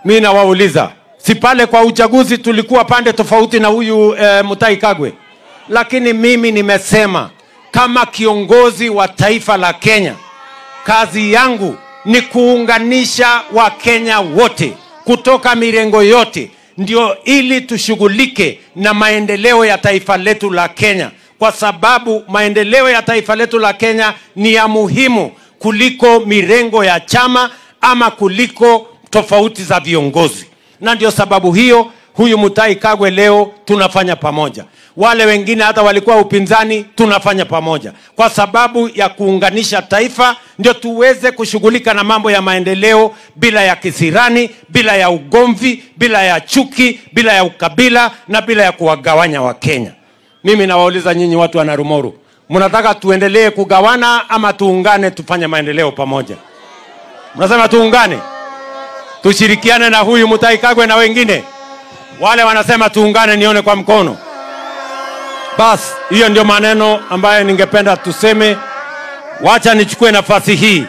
Mimi nawauliza, si pale kwa uchaguzi tulikuwa pande tofauti na huyu Mutahi Kagwe? Lakini mimi nimesema kama kiongozi wa taifa la Kenya, kazi yangu ni kuunganisha Wakenya wote kutoka mirengo yote, ndio ili tushughulike na maendeleo ya taifa letu la Kenya, kwa sababu maendeleo ya taifa letu la Kenya ni ya muhimu kuliko mirengo ya chama ama kuliko tofauti za viongozi. Na ndio sababu hiyo huyu Mutahi Kagwe leo tunafanya pamoja, wale wengine hata walikuwa upinzani tunafanya pamoja, kwa sababu ya kuunganisha taifa, ndio tuweze kushughulika na mambo ya maendeleo bila ya kisirani, bila ya ugomvi, bila ya chuki, bila ya ukabila na bila ya kuwagawanya Wakenya. Mimi nawauliza nyinyi watu wa Narumoru, mnataka tuendelee kugawana ama tuungane tufanye maendeleo pamoja? Mnasema tuungane, tushirikiane na huyu Mutahi Kagwe na wengine? Wale wanasema tuungane, nione kwa mkono. Bas, hiyo ndio maneno ambayo ningependa tuseme. Wacha nichukue nafasi hii